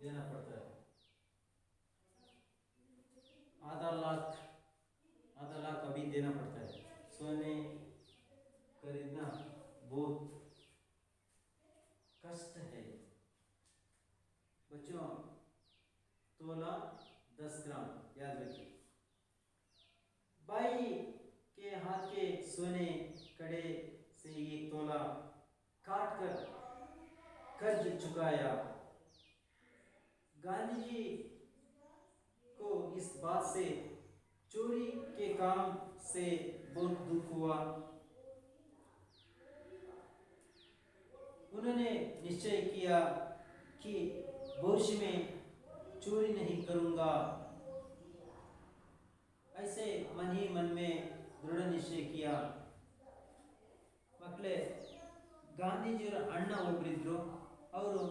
देना पड़ता है. आधा लाख अभी देना पड़ता है. सोने खरीदना बहुत कष्ट है बच्चों. तोला 10 ग्राम याद रखिए. भाई के हाथ के सोने कड़े से 1 तोला काट कर कर्ज चुकाया. गांधी जी को इस बात से, चोरी के काम से बहुत दुख हुआ. उन्होंने निश्चय किया कि भविष्य में चोरी नहीं करूंगा. ऐसे मन ही मन में दृढ़ निश्चय किया. ಮಕ್ಕಳೇ, ಗಾಂಧೀಜಿಯವರ ಅಣ್ಣ ಒಬ್ಬರಿದ್ರು. ಅವರು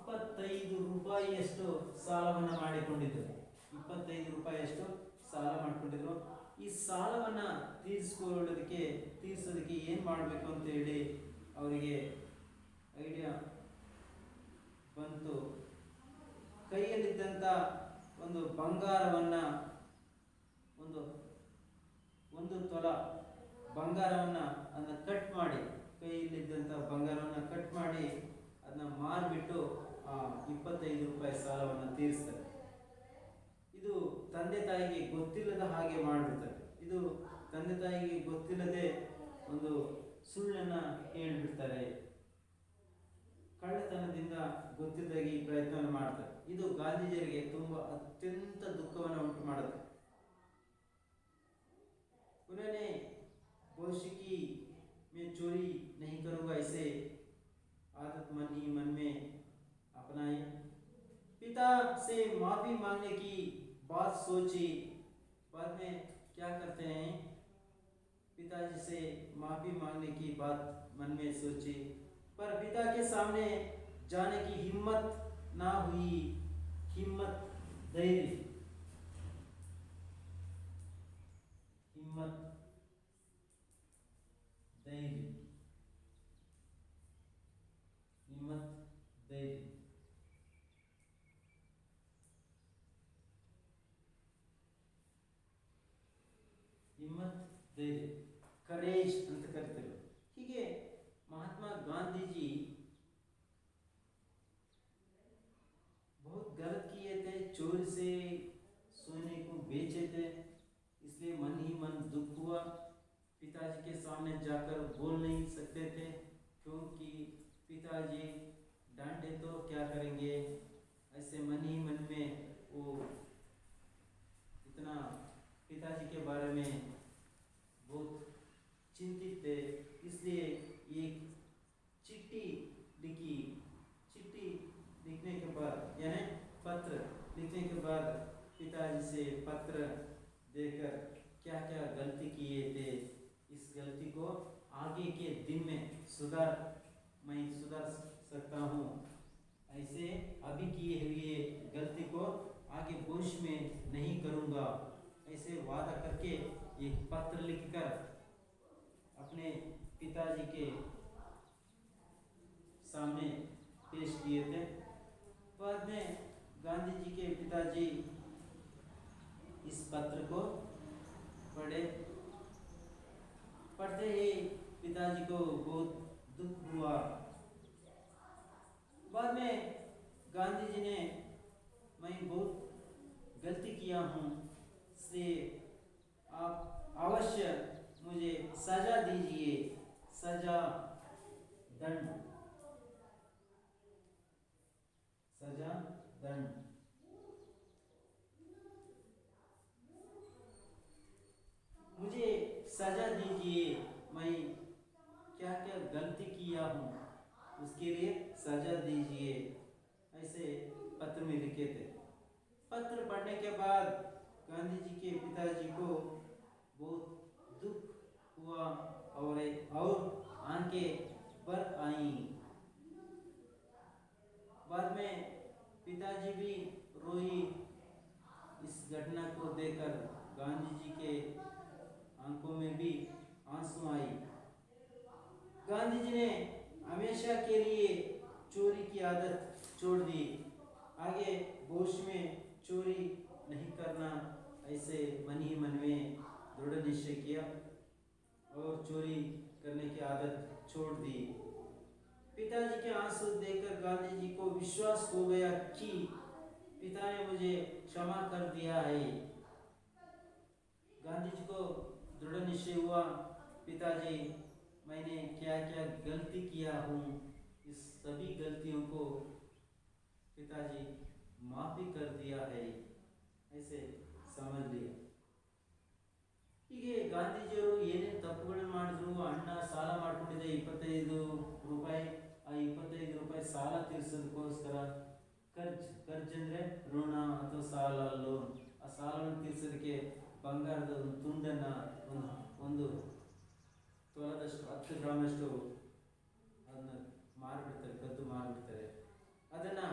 25 ರೂಪಾಯಿಯಷ್ಟು ಸಾಲವನ್ನು ಮಾಡಿಕೊಂಡಿದ್ದರು. 25 ರೂಪಾಯಿಯಷ್ಟು ಸಾಲ ಮಾಡಿಕೊಂಡಿದ್ರು. ಈ ಸಾಲವನ್ನು ತೀರಿಸೋದಕ್ಕೆ ಏನು ಮಾಡಬೇಕು ಅಂತ ಹೇಳಿ ಅವರಿಗೆ ಐಡಿಯಾ ಬಂತು. ಕೈಯಲ್ಲಿದ್ದಂಥ ಒಂದು ಬಂಗಾರವನ್ನು, ಒಂದು ತೊಲ ಬಂಗಾರವನ್ನು ಅದನ್ನ ಕಟ್ ಮಾಡಿ, ಕೈಯಲ್ಲಿದ್ದಂಥ ಬಂಗಾರವನ್ನು ಕಟ್ ಮಾಡಿ ಅದನ್ನ ಮಾರಿಬಿಟ್ಟು 25 ರೂಪಾಯಿ ಸಾಲವನ್ನು ತೀರಿಸ್ತಾರೆ. ಇದು ತಂದೆ ತಾಯಿಗೆ ಗೊತ್ತಿಲ್ಲದ ಹಾಗೆ ಮಾಡಿಬಿಡ್ತಾರೆ. ಇದು ತಂದೆ ತಾಯಿಗೆ ಗೊತ್ತಿಲ್ಲದೆ ಒಂದು ಸುಳ್ಳನ್ನು ಹೇಳಿಬಿಡ್ತಾರೆ. ಕಳ್ಳತನದಿಂದ ಗೊತ್ತಿದ್ದಾಗಿ ಪ್ರಯತ್ನವನ್ನು ಮಾಡ್ತಾರೆ. ಇದು ಗಾಂಧೀಜಿಯರಿಗೆ ತುಂಬಾ ಅತ್ಯಂತ ದುಃಖವನ್ನು ಉಂಟು ಮಾಡುತ್ತೆ. उन्होंने भविष्य की मांगने की बात सोची, बाद में क्या करते हैं, पिताजी से माफी मांगने की बात मन में सोची, पर पिता के सामने जाने की हिम्मत ना हुई। हिम्मत, धैर्य, हिम्मत, धैर्य, हिम्मत, धैर्य। हिम्मत, धैर्य, करेज ಅಂತ ಕರೀತಾರೆ. ಹೀಗೆ महात्मा गांधी जी बहुत गलत किए थे, चोरी से सोने को बेचे थे, इसलिए मन ही मन दुख हुआ। पिताजी के सामने जाकर बोल नहीं सकते थे, क्योंकि पिताजी डांटे तो क्या करेंगे, ऐसे मन ही मन में वो इतना पिताजी के बारे में बहुत चिंतित थे, इसलिए एक चिट्ठी लिखी। चिट्ठी लिखने के बाद, यानी पत्र लिखने के बाद पिताजी से पत्र देकर क्या क्या गलती किए थे, इस गलती को आगे के दिन में मैं सुधार सकता हूँ, ऐसे अभी किए हुए गलती को आगे भविष्य में नहीं करूँगा, ऐसे वादा करके एक पत्र लिखकर अपने पिताजी के सामने पेश किए थे। बाद में गांधी जी के पिताजी इस पत्र को पढ़ते ही पिताजी को बहुत दुख हुआ। बाद में गांधी जी ने, मैं बहुत गलती किया हूँ, इसलिए आप अवश्य मुझे सजा दीजिए, सजा, दंड, सजा, दंड। मुझे सजा दीजिए, मैं क्या क्या गलती किया हूँ उसके लिए सजा दीजिए, ऐसे पत्र में लिखे थे। पत्र पढ़ने के बाद गांधी जी के पिताजी को बहुत दुख हुआ और आंखें भर आई। बाद में पिताजी भी रोई। इस घटना को देखकर गांधी जी के आंखों में भी आंसू आई। गांधी जी ने हमेशा के लिए चोरी की आदत छोड़ दी, आगे भविष्य में चोरी नहीं करना, ऐसे मन ही मन में दृढ़ निश्चय किया और चोरी करने की आदत छोड़ दी। पिताजी के आंसू देखकर गांधी जी को विश्वास हो गया कि पिता ने मुझे क्षमा कर दिया है। गांधी जी को दृढ़ निश्चय हुआ, पिताजी मैंने क्या क्या गलती किया हूँ, इस सभी गलतियों को पिताजी माफी कर दिया है, ऐसे समझ लिया। ಹೀಗೆ ಗಾಂಧೀಜಿಯವರು ಏನೇನು ತಪ್ಪುಗಳನ್ನು ಮಾಡಿದ್ರು, ಅಣ್ಣ ಸಾಲ ಮಾಡ್ಕೊಂಡಿದ್ದೆ 25 ರೂಪಾಯಿ, ಆ 25 ರೂಪಾಯಿ ಸಾಲ ತೀರಿಸೋದಕ್ಕೋಸ್ಕರ ಖರ್ಚು ಅಂದರೆ ಋಣ ಅಥವಾ ಸಾಲ, ಲೋನ್, ಆ ಸಾಲವನ್ನು ತೀರಿಸೋದಕ್ಕೆ ಬಂಗಾರದ ಒಂದು ತುಂಡನ್ನು ಒಂದು ತೊಲದಷ್ಟು 10 ಗ್ರಾಮಷ್ಟು ಅದನ್ನ ಮಾರಿಬಿಡ್ತಾರೆ, ಕದ್ದು ಮಾರಿಬಿಡ್ತಾರೆ. ಅದನ್ನು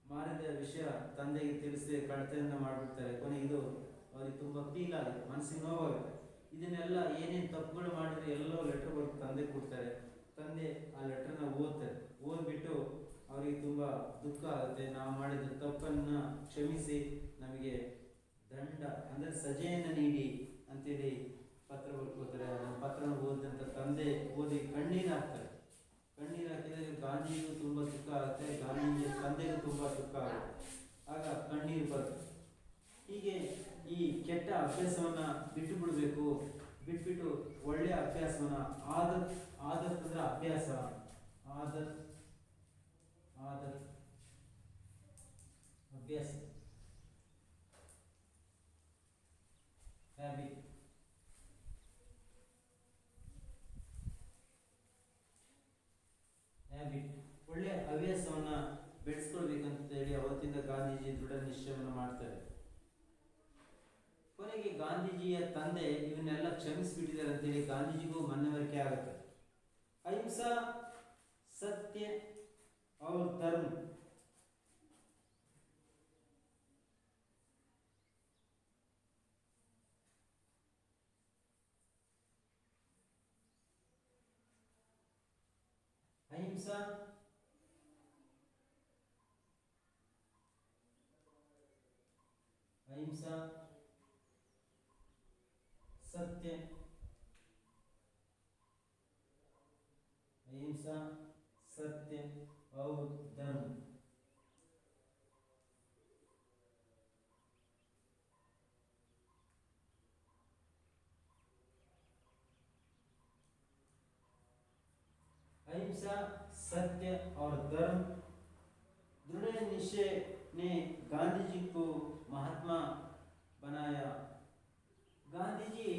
ಮಾರಿದ ವಿಷಯ ತಂದೆಗೆ ತಿಳಿಸಿ ಕಳತೆಯನ್ನು ಮಾಡಿಬಿಡ್ತಾರೆ. ಕೊನೆಗೆ ಇದು ಅವ್ರಿಗೆ ತುಂಬ ಫೀಲ್ ಆಗುತ್ತೆ, ಮನಸ್ಸಿಗೆ ನೋವಾಗುತ್ತೆ. ಇದನ್ನೆಲ್ಲ ಏನೇನು ತಪ್ಪುಗಳು ಮಾಡಿದ್ರೆ ಎಲ್ಲೋ ಲೆಟರ್ ಬರ್ದು ತಂದೆ ಕೊಡ್ತಾರೆ. ತಂದೆ ಆ ಲೆಟರ್ನ ಓದ್ತಾರೆ. ಓದ್ಬಿಟ್ಟು ಅವರಿಗೆ ತುಂಬ ದುಃಖ ಆಗುತ್ತೆ. ನಾವು ಮಾಡಿದ ತಪ್ಪನ್ನು ಕ್ಷಮಿಸಿ ನಮಗೆ ದಂಡ ಅಂದರೆ ಸಜೆಯನ್ನು ನೀಡಿ ಅಂತೇಳಿ ಪತ್ರ ಬರ್ಕೋತಾರೆ. ಪತ್ರನ ಓದಿದಂಥ ತಂದೆ ಓದಿ ಕಣ್ಣೀರು ಹಾಕ್ತಾರೆ. ಕಣ್ಣೀರು ಹಾಕಿದರೆ ಗಾಂಧಿಗೂ ತುಂಬ ದುಃಖ ಆಗುತ್ತೆ, ಗಾಂಧಿ ತಂದೆಗೂ ತುಂಬ ದುಃಖ ಆಗುತ್ತೆ. ಆಗ ಕಣ್ಣೀರು ಬರುತ್ತೆ. ಹೀಗೆ ಈ ಕೆಟ್ಟ ಅಭ್ಯಾಸವನ್ನು ಬಿಟ್ಟು ಬಿಡಬೇಕು, ಬಿಟ್ಬಿಟ್ಟು ಒಳ್ಳೆಯ ಅಭ್ಯಾಸವನ್ನು ಆದತ್ ಅಂದರೆ ಅಭ್ಯಾಸ, ಆದತ್ ಅಭ್ಯಾಸ, ಹ್ಯಾಬಿಟ್, ಒಳ್ಳೆಯ ಹವ್ಯಾಸವನ್ನು ಬೆಳೆಸ್ಕೊಳ್ಬೇಕಂತ ಹೇಳಿ ಅವತ್ತಿನ ಅವತ್ತಿಂದ ಗಾಂಧೀಜಿ ದೃಢ ನಿಶ್ಚಯವನ್ನು ಮಾಡ್ತಾರೆ. ಕೊನೆಗೆ ಗಾಂಧೀಜಿಯ ತಂದೆ ಇವನ್ನೆಲ್ಲ ಕ್ಷಮಿಸಿಬಿಟ್ಟಿದ್ದಾರೆ ಅಂತೇಳಿ ಗಾಂಧೀಜಿಗೂ ಮನವರಿಕೆ ಆಗುತ್ತೆ. ಅಹಿಂಸಾ, ಸತ್ಯ और धर्म अहिंसा, अहिंसा, सत्य, अहिंसा, सत्य और धर्म. अहिंसा, सत्य और धर्म दृढ़ निश्चय ने गांधी जी को महात्मा बनाया. गांधी जी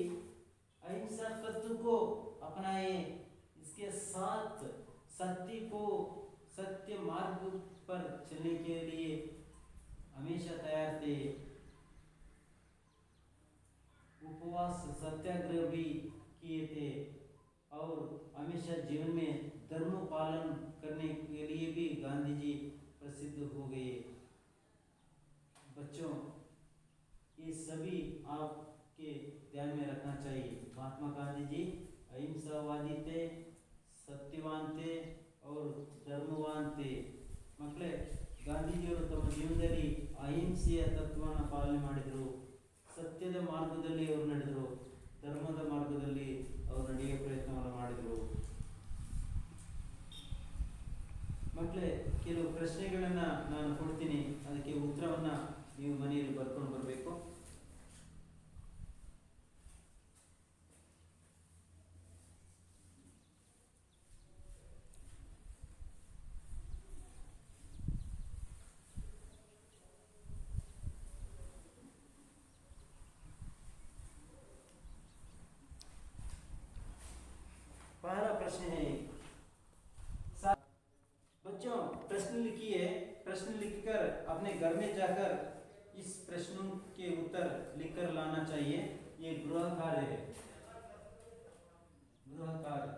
अहिंसा तत्व को अपनाए, इसके साथ सत्य मार्ग पर चलने के लिए हमेशा तैयार थे. उपवास सत्याग्रह भी किए थे और हमेशा जीवन में धर्म पालन करने के लिए भी गांधी जी प्रसिद्ध हो गए. बच्चों, ये सभी आपके ध्यान में रखना चाहिए. महात्मा गांधी जी अहिंसावादी थे, सत्यवान थे और धर्मवान थे. ಮಕ್ಕಳೇ, ಗಾಂಧೀಜಿಯವರು ತಮ್ಮ ಜೀವನದಲ್ಲಿ ಅಹಿಂಸೆಯ ತತ್ವವನ್ನು ಪಾಲನೆ ಮಾಡಿದರು, ಸತ್ಯದ ಮಾರ್ಗದಲ್ಲಿ ಅವರು ನಡೆದರು, ಧರ್ಮದ ಮಾರ್ಗದಲ್ಲಿ ಅವರು ನಡೆಯುವ ಪ್ರಯತ್ನವನ್ನು ಮಾಡಿದರು. ಮಕ್ಕಳೇ, ಕೆಲವು ಪ್ರಶ್ನೆಗಳನ್ನು ನಾನು ಕೊಡ್ತೀನಿ, ಅದಕ್ಕೆ ಉತ್ತರವನ್ನು ನೀವು ಮನೆಯಲ್ಲಿ ಬರ್ಕೊಂಡು ಬರಬೇಕು. पहला प्रश्न है, बच्चों प्रश्न लिखिए. प्रश्न लिखकर अपने घर में जाकर इस प्रश्नों के उत्तर लिखकर लाना चाहिए. ये गृह कार्य है. गृह कार्य.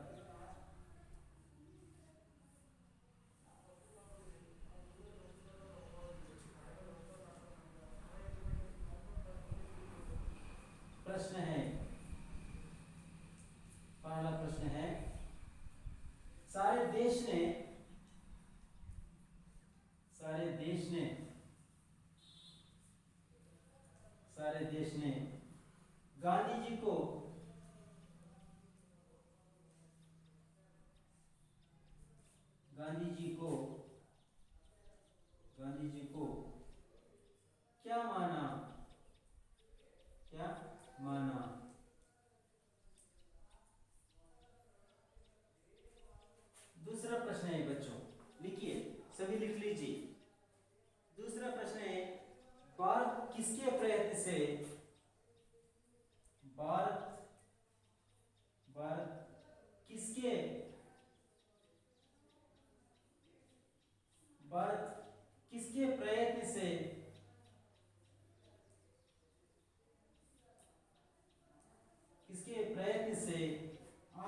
प्रश्न है, पहला प्रश्न है, सारे देश ने गांधी जी को क्या माना? दूसरा प्रश्न है बच्चों, लिखिए, सभी लिख लीजिए. दूसरा प्रश्न है, भारत किसके प्रयत्न से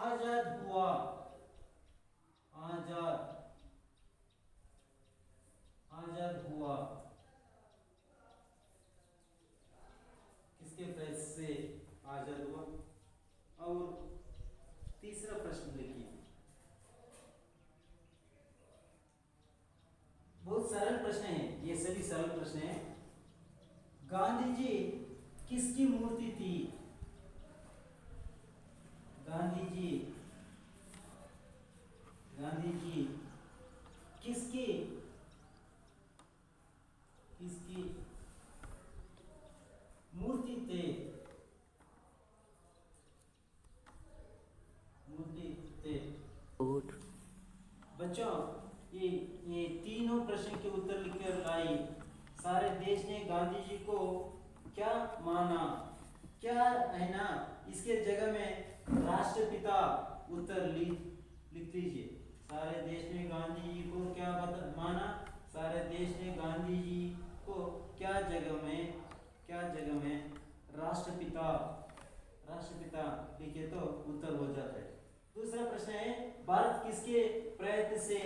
आजाद हुआ? किसके प्रयत्न से आजाद हुआ? और तीसरा प्रश्न लिखिए. बहुत सरल प्रश्न है, ये सभी सरल प्रश्न है. गांधी जी किसकी मूर्ति थी? गांधी जी किसकी मूर्ति थे? बच्चों, ये तीनों प्रश्न के उत्तर लिखकर लाई. सारे देश ने गांधी जी को क्या माना? क्या है ना, इसके जगह में राष्ट्रपिता उत्तर लिख लीजिए. सारे देश ने गांधी जी को क्या माना? सारे देश ने गांधी जी को क्या जगह में राष्ट्रपिता लिखे तो उत्तर हो जाता है। दूसरा प्रश्न है, भारत किसके प्रयत्न से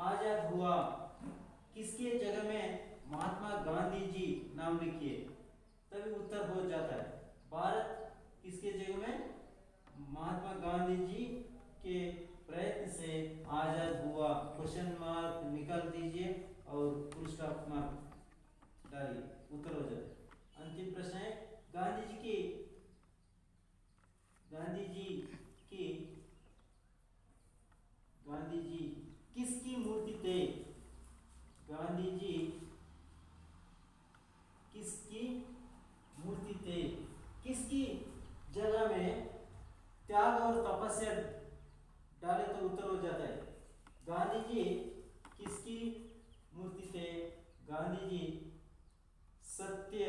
आजाद हुआ? किसके जगह में महात्मा गांधी जी नाम लिखिए, तभी उत्तर हो जाता है। भारत किसके जगह में? महात्मा गांधी जी के प्रयत्न से आजाद हुआ। क्वेश्चन मार्क निकाल दीजिए और फुल स्टॉप मार्क डालिए, उत्तर हो जाता है। अंतिम प्रश्न है, गांधी जी किसकी मूर्ति थे? गांधी जी किसकी मूर्ति थे? किसकी जगह में त्याग और तपस्या डाले तो उत्तर हो जाता है। गांधी जी किसकी मूर्ति थे? गांधी जी सत्य,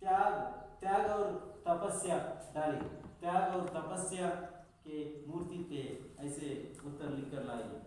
त्याग और तपस्या डाले, त्याग और तपस्या के मूर्ति थे, ऐसे उत्तर लिखकर लाइए।